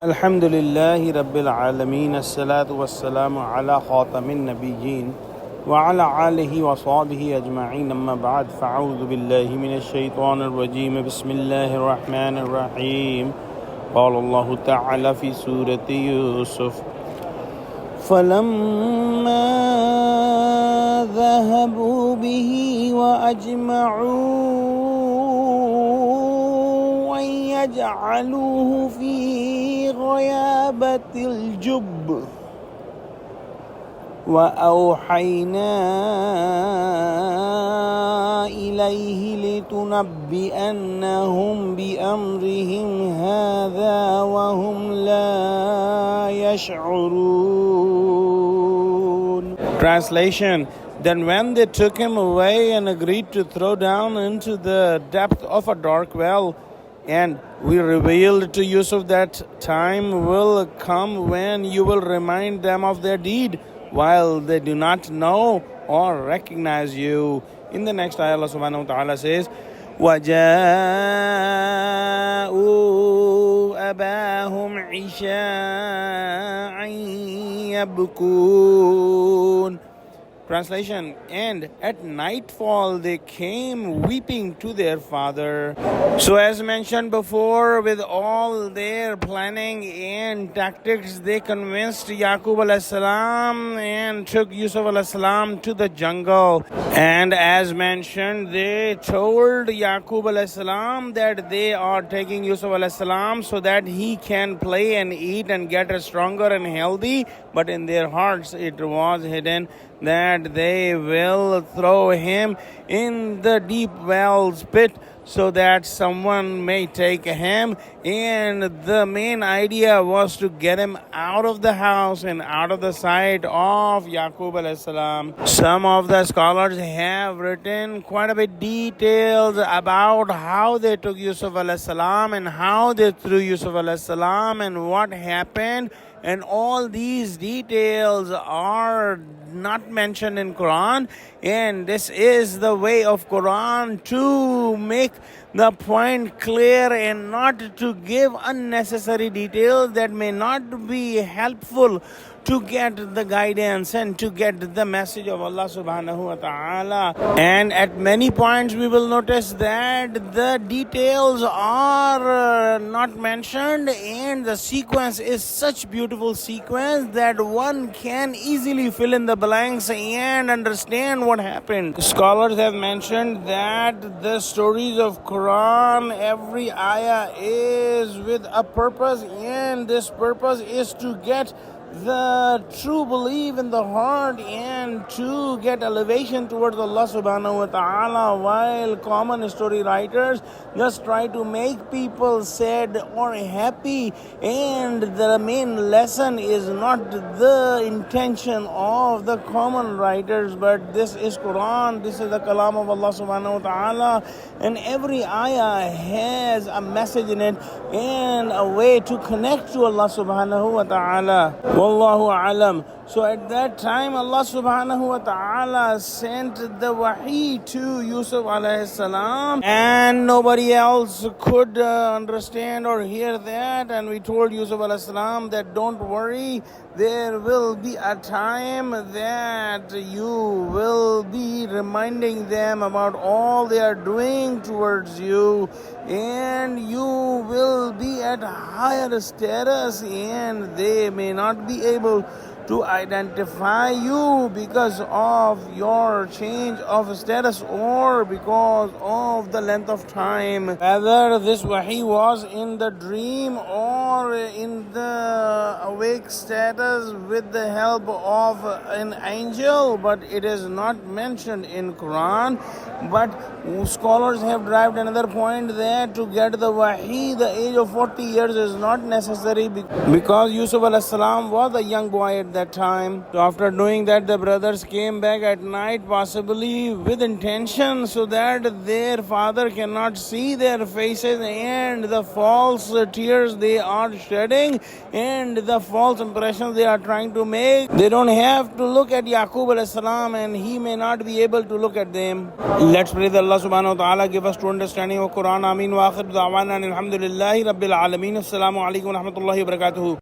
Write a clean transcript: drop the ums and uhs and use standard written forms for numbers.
الحمد لله رب العالمين الصلاة والسلام على خاتم النبيين وعلى آله وصحبه أجمعين أما بعد فأعوذ بالله من الشيطان الرجيم بسم الله الرحمن الرحيم قال الله تعالى في سورة يوسف فلما ذهبوا به وأجمعوا أن يجعلوه في غيابة الجب وأوحينا إليه لتنبئنهم بأمرهم هذا وهم لا يشعرون. Translation: Then when they took him away and agreed to throw down into the depth of a dark well, and we revealed to Yusuf that time will come when you will remind them of their deed while they do not know or recognize you. In the next ayah, Allah subhanahu wa ta'ala says, وَجَاءُوا أَبَاهُمْ عِشَاءً يَبْكُونَ. Translation: And at nightfall they came weeping to their father. So as mentioned before, with all their planning and tactics, they convinced Yaqub alayhi salam and took Yusuf alayhi salam to the jungle. And as mentioned, they told Yaqub alayhi salam that they are taking Yusuf alayhi salam so that he can play and eat and get stronger and healthy. But in their hearts it was hidden that they will throw him in the deep wells pit so that someone may take him, and the main idea was to get him out of the house and out of the sight of Yaqub alayhi salam. Some of the scholars have written quite a bit details about how they took Yusuf alayhi salam and how they threw Yusuf alayhi salam and what happened, and all these details are not mentioned in Quran, and this is the way of Quran to make the point clear and not to give unnecessary details that may not be helpful to get the guidance and to get the message of Allah subhanahu wa ta'ala. And at many points we will notice that the details are not mentioned, and the sequence is such beautiful sequence that one can easily fill in the blanks and understand what happened. Scholars have mentioned that the stories of Quran, every ayah is with a purpose, and this purpose is to get the true belief in the heart and to get elevation towards Allah subhanahu wa ta'ala, while common story writers just try to make people sad or happy, and the main lesson is not the intention of the common writers, but this is Quran, this is the kalam of Allah subhanahu wa ta'ala, and every ayah has a message in it and a way to connect to Allah subhanahu wa ta'ala. Wallahu alam. So at that time Allah subhanahu wa ta'ala sent the wahi to Yusuf alayhi salam, and nobody else could understand or hear that, and we told Yusuf alayhi salam that don't worry, there will be a time that you will be reminding them about all they are doing towards you, and you will be at higher status, and they may not be able to identify you because of your change of status or because of the length of time. Whether this wahi was in the dream or in the awake status with the help of an angel, but it is not mentioned in Quran. But scholars have derived another point that to get the wahi, the age of 40 years is not necessary because Yusuf alayhi salam was a young boy at that time. So after doing that, the brothers came back at night, possibly with intention, so that their father cannot see their faces and the false tears they are shedding, and and the false impressions they are trying to make. They don't have to look at Yaqub alayhi salam, and he may not be able to look at them. Let's pray that Allah subhanahu wa ta'ala give us true understanding of Quran. Ameen wa akhir da'wana alhamdulillahi rabbil alameen. Assalamu alaikum wa rahmatullahi wa barakatuhu.